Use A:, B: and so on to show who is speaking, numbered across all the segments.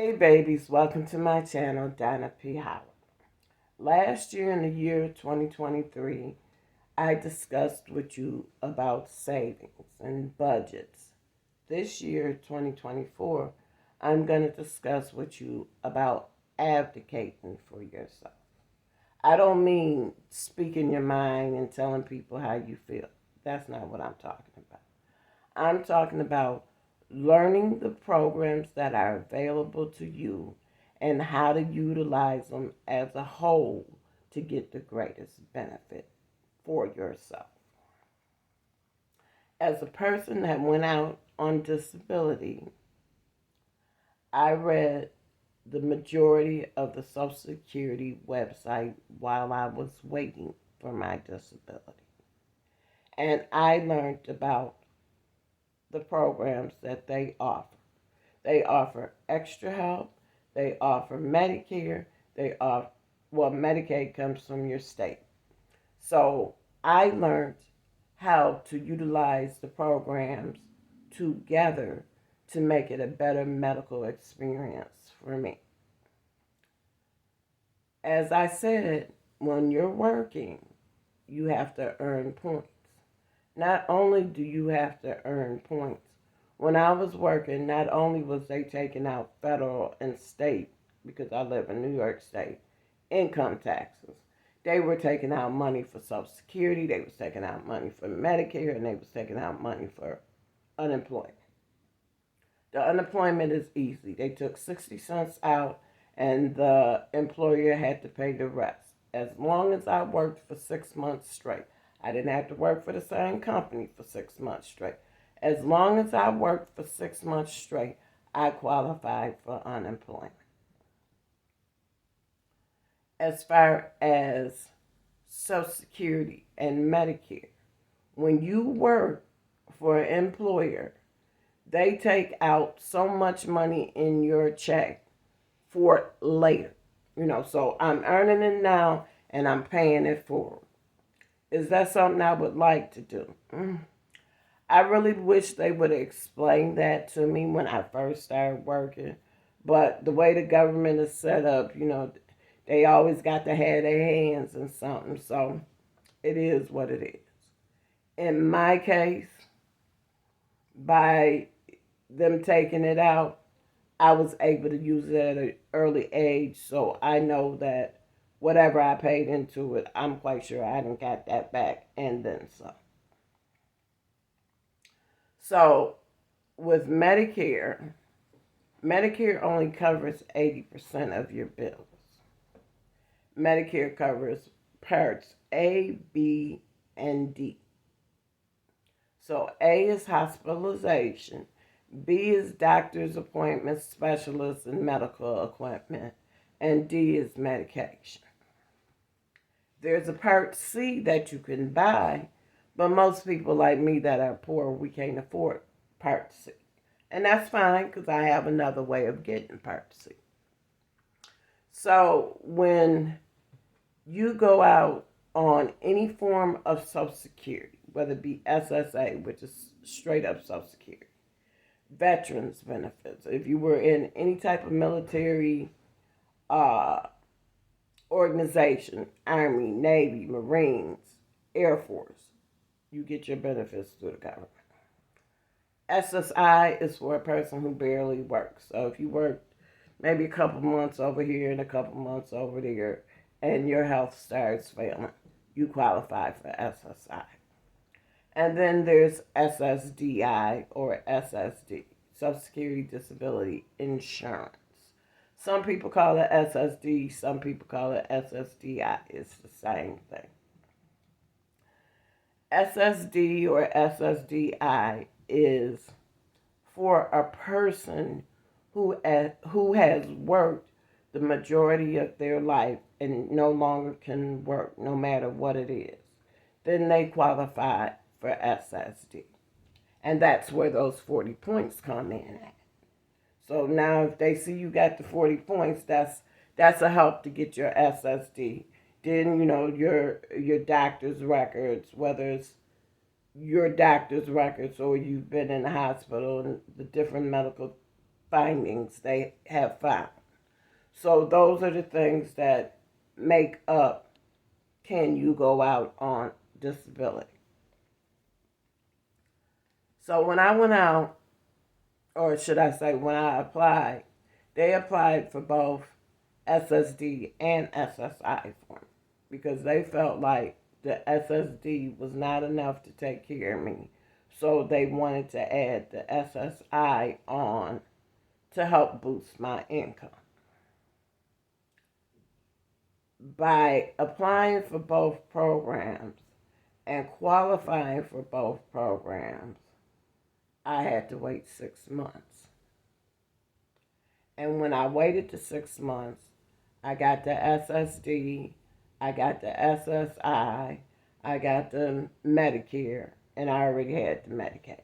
A: Hey babies, welcome to my channel, Donna P Howard. Last year in the year 2023, I discussed with you about savings and budgets. This year, 2024, I'm going to discuss with you about advocating for yourself. I don't mean speaking your mind and telling people how you feel. That's not what I'm talking about. I'm talking about learning the programs that are available to you and how to utilize them as a whole to get the greatest benefit for yourself. As a person that went out on disability, I read the majority of the Social Security website while I was waiting for my disability. And I learned about the programs that they offer. They offer extra help. They offer Medicare. They offer, well, Medicaid comes from your state. So I learned how to utilize the programs together to make it a better medical experience for me. As I said, when you're working, you have to earn points. Not only do you have to earn points, when I was working, not only was they taking out federal and state, because I live in New York State, income taxes, they were taking out money for Social Security, they was taking out money for Medicare, and they was taking out money for unemployment. The unemployment is easy. They took 60 cents out, and the employer had to pay the rest. As long as I worked for 6 months straight, I didn't have to work for the same company for 6 months straight. As long as I worked for 6 months straight, I qualified for unemployment. As far as Social Security and Medicare, when you work for an employer, they take out so much money in your check for later. So I'm earning it now and I'm paying it forward. Is that something I would like to do? I really wish they would have explained that to me when I first started working. But the way the government is set up, they always got to have their hands in something. So it is what it is. In my case, by them taking it out, I was able to use it at an early age. So I know that whatever I paid into it, I'm quite sure I didn't got that back and then some. So with Medicare, Medicare only covers 80% of your bills. Medicare covers parts A, B, and D. So A is hospitalization, B is doctor's appointments, specialists, and medical equipment, and D is medication. There's a Part C that you can buy, but most people like me that are poor, we can't afford Part C. And that's fine because I have another way of getting Part C. So when you go out on any form of Social Security, whether it be SSA, which is straight up Social Security, veterans benefits, if you were in any type of military organization, Army, Navy, Marines, Air Force, you get your benefits through the government. SSI is for a person who barely works. So if you work maybe a couple months over here and a couple months over there, and your health starts failing, you qualify for SSI. And then there's SSDI or SSD, Social Security Disability Insurance. Some people call it SSD, some people call it SSDI. It's the same thing. SSD or SSDI is for a person who has worked the majority of their life and no longer can work no matter what it is. Then they qualify for SSD. And that's where those 40 points come in at. So now if they see you got the 40 points, that's a help to get your SSD. Then, your doctor's records, whether it's your doctor's records or you've been in the hospital and the different medical findings they have found. So those are the things that make up, can you go out on disability. So when I went out, or should I say when I applied, they applied for both SSD and SSI for me because they felt like the SSD was not enough to take care of me. So they wanted to add the SSI on to help boost my income. By applying for both programs and qualifying for both programs, I had to wait 6 months. And when I waited the 6 months, I got the SSD, I got the SSI, I got the Medicare, and I already had the Medicaid.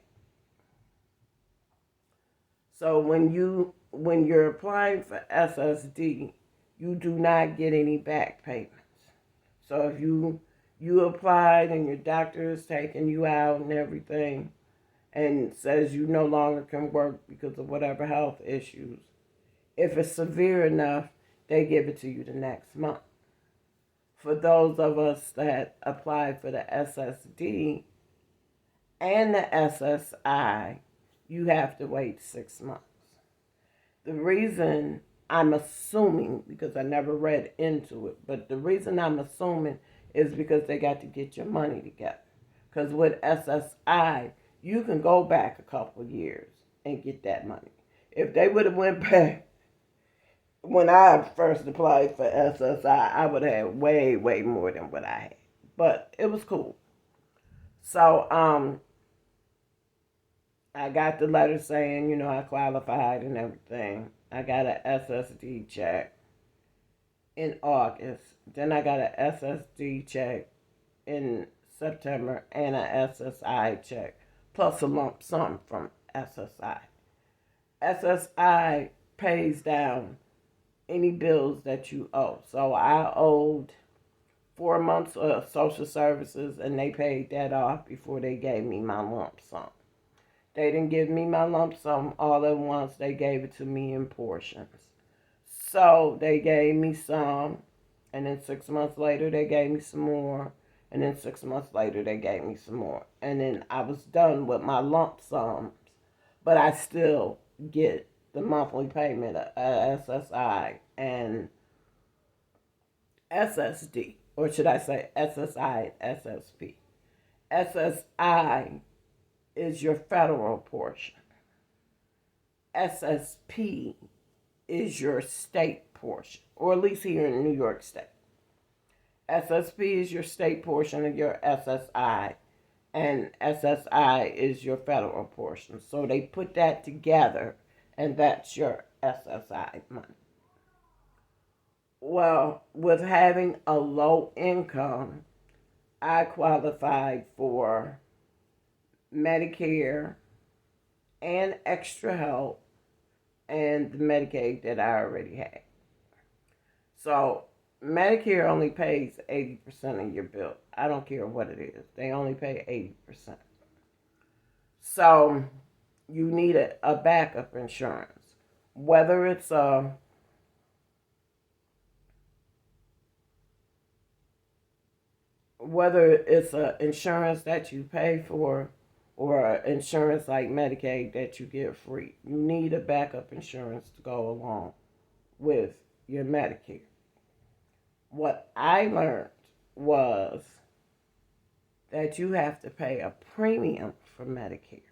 A: So when you're applying for SSD, you do not get any back payments. So if you applied and your doctor is taking you out and everything and says you no longer can work because of whatever health issues, if it's severe enough, they give it to you the next month. For those of us that applied for the SSD and the SSI, you have to wait 6 months. The reason I'm assuming, because I never read into it, but the reason I'm assuming is because they got to get your money together. Because with SSI, you can go back a couple of years and get that money. If they would have went back when I first applied for SSI, I would have had way, way more than what I had. But it was cool. So I got the letter saying, I qualified and everything. I got an SSD check in August. Then I got an SSD check in September and an SSI check, plus a lump sum from SSI. SSI pays down any bills that you owe. So I owed 4 months of social services, and they paid that off before they gave me my lump sum. They didn't give me my lump sum all at once. They gave it to me in portions. So they gave me some, and then 6 months later they gave me some more, and then 6 months later they gave me some more. And then I was done with my lump sums, but I still get the monthly payment of SSI and SSD, or should I say SSI and SSP. SSI is your federal portion. SSP is your state portion, or at least here in New York State. SSP is your state portion of your SSI, and SSI is your federal portion. So they put that together, and that's your SSI money. Well, with having a low income, I qualified for Medicare and extra help and the Medicaid that I already had. So Medicare only pays 80% of your bill. I don't care what it is. They only pay 80%. So you need a backup insurance. Whether it's an insurance that you pay for or insurance like Medicaid that you get free. You need a backup insurance to go along with your Medicare. What I learned was that you have to pay a premium for Medicare.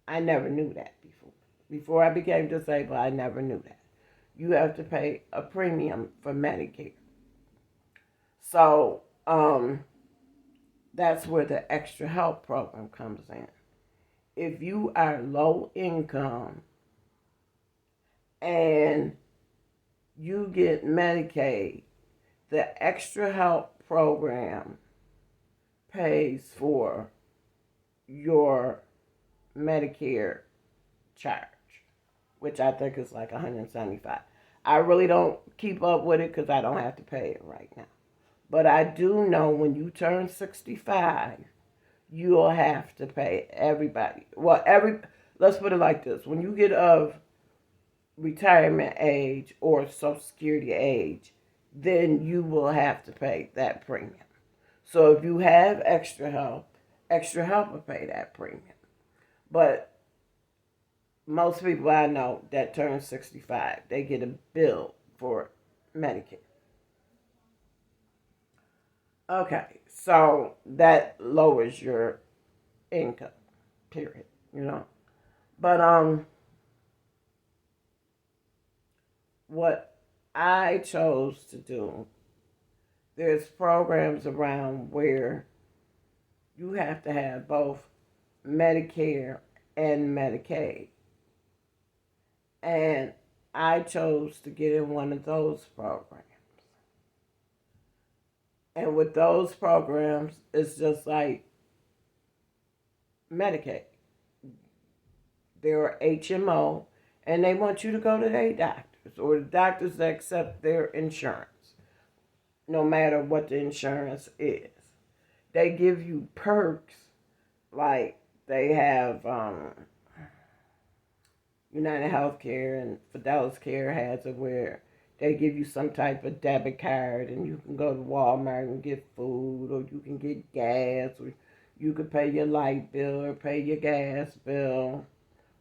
A: I never knew that before. Before I became disabled, I never knew that. You have to pay a premium for Medicare. So, that's where the extra help program comes in. If you are low income and you get Medicaid, the extra help program pays for your Medicare charge, which I think is like $175. I really don't keep up with it because I don't have to pay it right now. But I do know when you turn 65, you'll have to pay everybody. Well, let's put it like this. When you get of retirement age or Social Security age, then you will have to pay that premium. So if you have extra help will pay that premium. But most people I know that turn 65, they get a bill for Medicare. Okay, so that lowers your income, period, you know. But what I chose to do, there's programs around where you have to have both Medicare and Medicaid. And I chose to get in one of those programs. And with those programs, it's just like Medicaid. They're HMO, and they want you to go to their doctors or the doctors that accept their insurance, no matter what the insurance is. They give you perks, like they have United Healthcare and Fidelis Care has it where they give you some type of debit card and you can go to Walmart and get food, or you can get gas, or you could pay your light bill or pay your gas bill,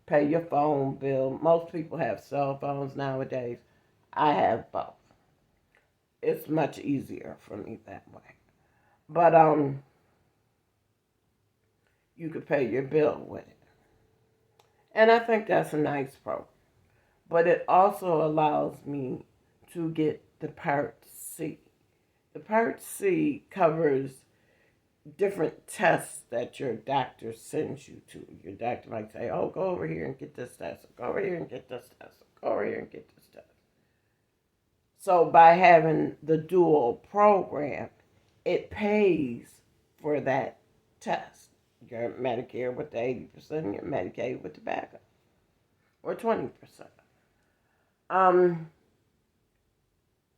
A: pay your phone bill. Most people have cell phones nowadays. I have both. It's much easier for me that way. But you could pay your bill with it. And I think that's a nice program. But it also allows me to get the Part C. The Part C covers different tests that your doctor sends you to. Your doctor might say, oh, go over here and get this test. Go over here and get this test. Go over here and get this test. So by having the dual program, it pays for that test. Your Medicare with the 80%, your Medicaid with the backup, or 20%.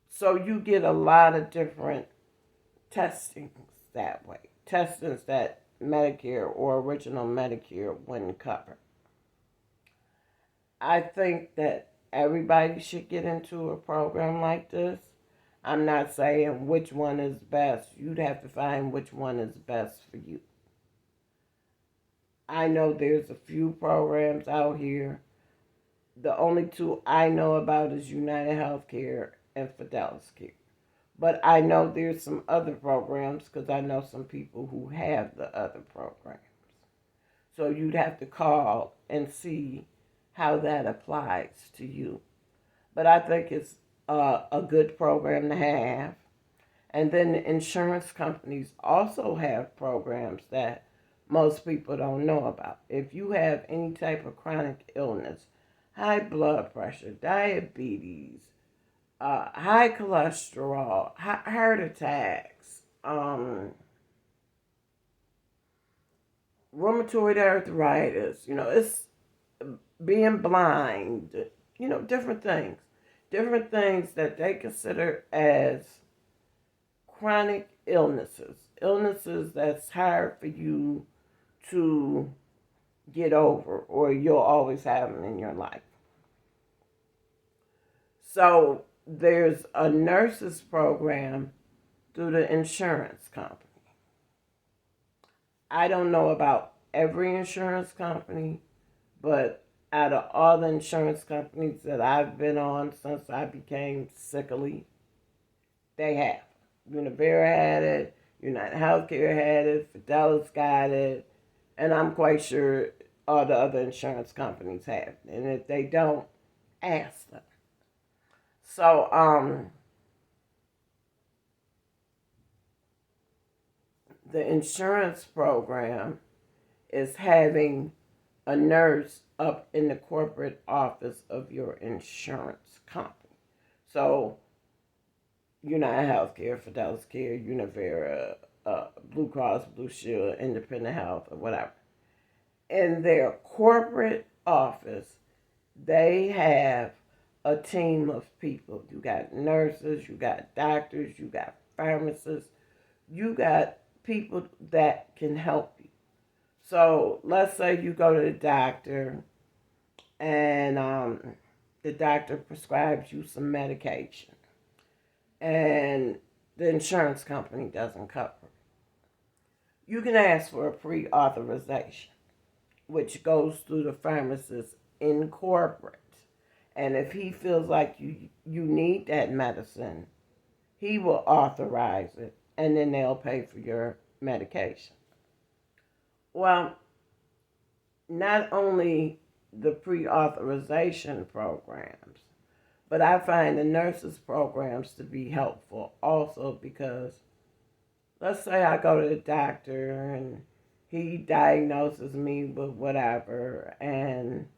A: So you get a lot of different testings that way. Testings that Medicare or original Medicare wouldn't cover. I think that everybody should get into a program like this. I'm not saying which one is best. You'd have to find which one is best for you. I know there's a few programs out here. The only two I know about is United Healthcare and Fidelis Care. But I know there's some other programs because I know some people who have the other programs. So you'd have to call and see how that applies to you. But I think it's a good program to have. And then the insurance companies also have programs that most people don't know about. If you have any type of chronic illness, high blood pressure, diabetes, high cholesterol, heart attacks, rheumatoid arthritis, it's being blind, different things. Different things that they consider as chronic illnesses. Illnesses that's hard for you to get over, or you'll always have them in your life. So there's a nurses program through the insurance company. I don't know about every insurance company, but out of all the insurance companies that I've been on since I became sickly, they have. Univera had it, United Healthcare had it, Fidelis got it, and I'm quite sure all the other insurance companies have it. And if they don't, ask them. So, the insurance program is having a nurse up in the corporate office of your insurance company. So, United Healthcare, Fidelis Care, Univera, Blue Cross, Blue Shield, Independent Health, or whatever. In their corporate office, they have a team of people. You got nurses, you got doctors, you got pharmacists, you got people that can help you. So let's say you go to the doctor and the doctor prescribes you some medication and the insurance company doesn't cover it. You can ask for a pre-authorization, which goes through the pharmacist in corporate. And if he feels like you need that medicine, he will authorize it, and then they'll pay for your medication. Well, not only the pre-authorization programs, but I find the nurses programs to be helpful also because let's say I go to the doctor and he diagnoses me with whatever, and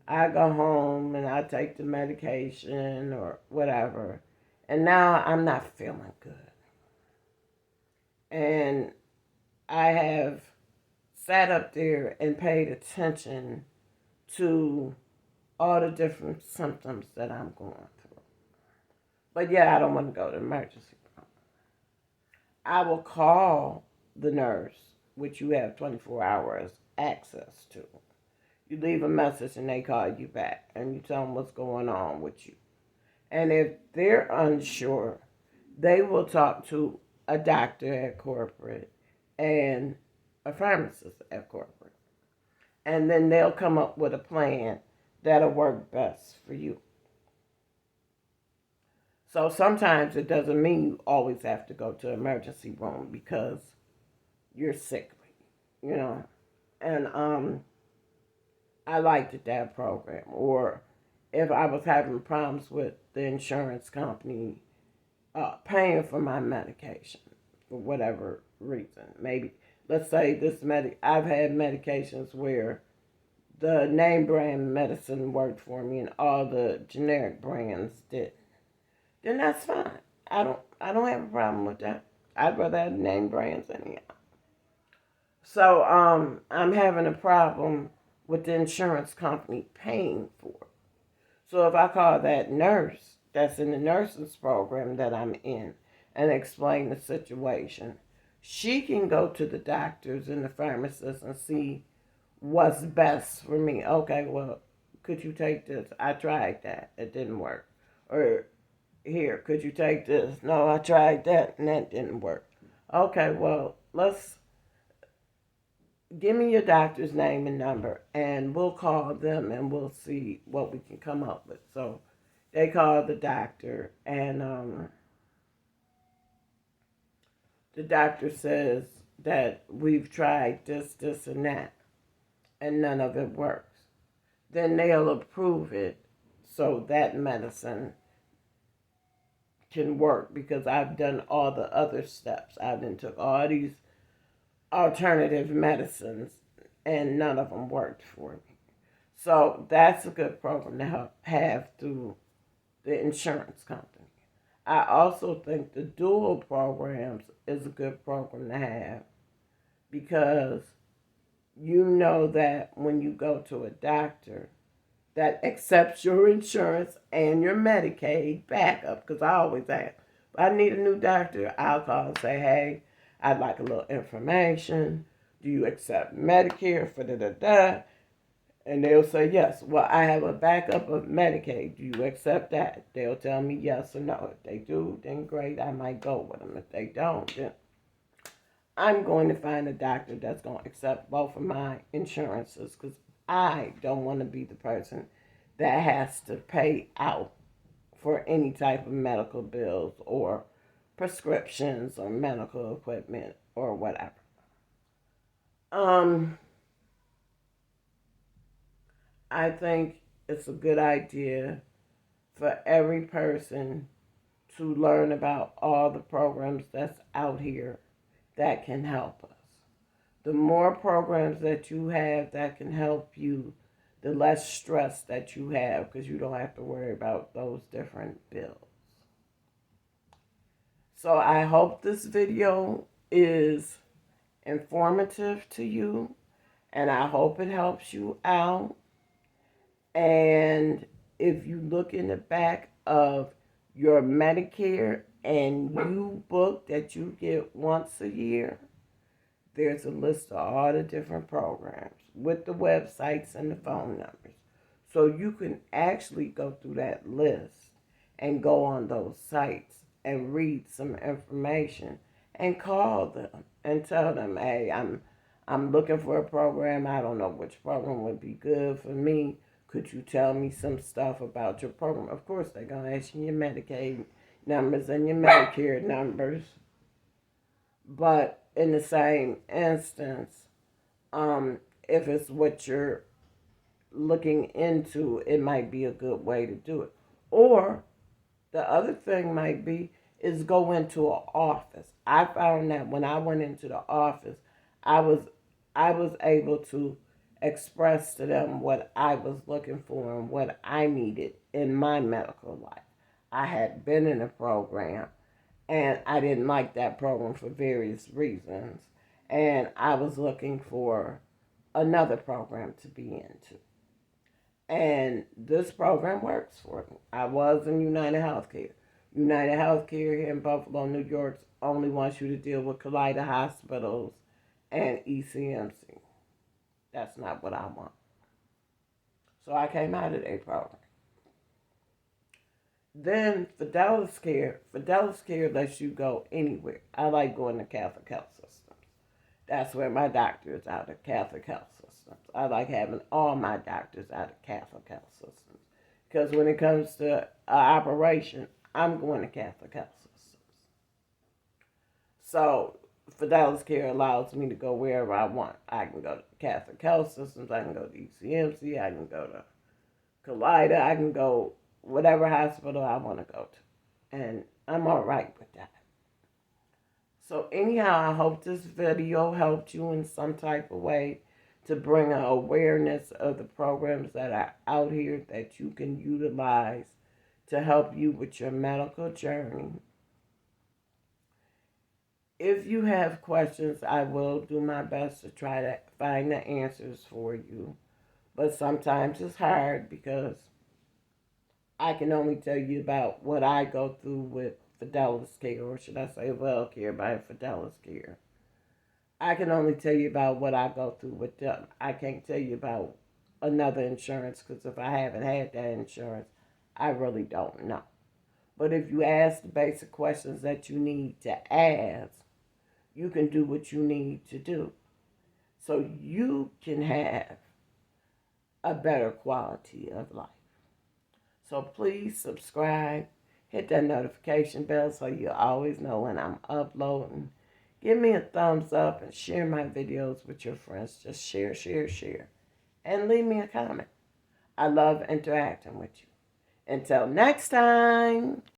A: I go home and I take the medication or whatever, and now I'm not feeling good. And I have sat up there and paid attention to all the different symptoms that I'm going through. But yeah, I don't want to go to the emergency room. I will call the nurse, which you have 24 hours access to. You leave a message and they call you back and you tell them what's going on with you. And if they're unsure, they will talk to a doctor at corporate and a pharmacist at corporate. And then they'll come up with a plan that'll work best for you. So sometimes it doesn't mean you always have to go to the emergency room because you're sickly, you know. And I liked that program. Or if I was having problems with the insurance company paying for my medication for whatever reason, maybe let's say I've had medications where the name brand medicine worked for me and all the generic brands didn't, then that's fine. I don't have a problem with that. I'd rather have name brands anyhow. So I'm having a problem with the insurance company paying for it. So if I call that nurse that's in the nurses program that I'm in and explain the situation, she can go to the doctors and the pharmacists and see what's best for me. Okay, well, could you take this? I tried that. It didn't work. Or here, could you take this? No, I tried that and that didn't work. Okay, well, give me your doctor's name and number and we'll call them and we'll see what we can come up with. So they call the doctor and the doctor says that we've tried this, this, and that, and none of it works. Then they'll approve it so that medicine can work because I've done all the other steps. I've been took all these alternative medicines and none of them worked for me. So that's a good program to have through the insurance company. I also think the dual programs is a good program to have because you know that when you go to a doctor that accepts your insurance and your Medicaid backup, because I always ask, if I need a new doctor, I'll call and say, hey, I'd like a little information. Do you accept Medicare for da-da-da? And they'll say yes. Well, I have a backup of Medicaid. Do you accept that? They'll tell me yes or no. If they do, then great. I might go with them. If they don't, then I'm going to find a doctor that's going to accept both of my insurances because I don't want to be the person that has to pay out for any type of medical bills or prescriptions or medical equipment or whatever. I think it's a good idea for every person to learn about all the programs that's out here that can help us. The more programs that you have that can help you, the less stress that you have because you don't have to worry about those different bills. So I hope this video is informative to you and I hope it helps you out. And if you look in the back of your Medicare and you book that you get once a year, there's a list of all the different programs with the websites and the phone numbers. So you can actually go through that list and go on those sites and read some information and call them and tell them, hey, I'm looking for a program. I don't know which program would be good for me. Could you tell me some stuff about your program? Of course, they're going to ask you your Medicaid numbers and your Medicare numbers. But in the same instance, if it's what you're looking into, it might be a good way to do it. Or the other thing might be is go into an office. I found that when I went into the office, I was I was able to express to them what I was looking for and what I needed in my medical life. I had been in a program and I didn't like that program for various reasons, and I was looking for another program to be into. And this program works for me. I was in United Healthcare. United Healthcare here in Buffalo, New York, only wants you to deal with Kaleida hospitals and ECMC. That's not what I want. So I came out of their program. Then Fidelis Care lets you go anywhere. I like going to Catholic Health Systems. That's where my doctor is out of, Catholic Health Systems. I like having all my doctors out of Catholic Health Systems. Because when it comes to operation, I'm going to Catholic Health Systems. So Fidelis Care allows me to go wherever I want. I can go to Catholic Health Systems. I can go to ECMC. I can go to Kaleida. I can go whatever hospital I want to go to. And I'm all right with that. So anyhow, I hope this video helped you in some type of way to bring an awareness of the programs that are out here that you can utilize to help you with your medical journey. If you have questions, I will do my best to try to find the answers for you. But sometimes it's hard because I can only tell you about what I go through with Fidelis Care, or should I say WellCare by Fidelis Care. I can only tell you about what I go through with them. I can't tell you about another insurance because if I haven't had that insurance, I really don't know. But if you ask the basic questions that you need to ask, you can do what you need to do. So you can have a better quality of life. So please subscribe, hit that notification bell so you always know when I'm uploading. Give me a thumbs up and share my videos with your friends. Just share, share, share. And leave me a comment. I love interacting with you. Until next time.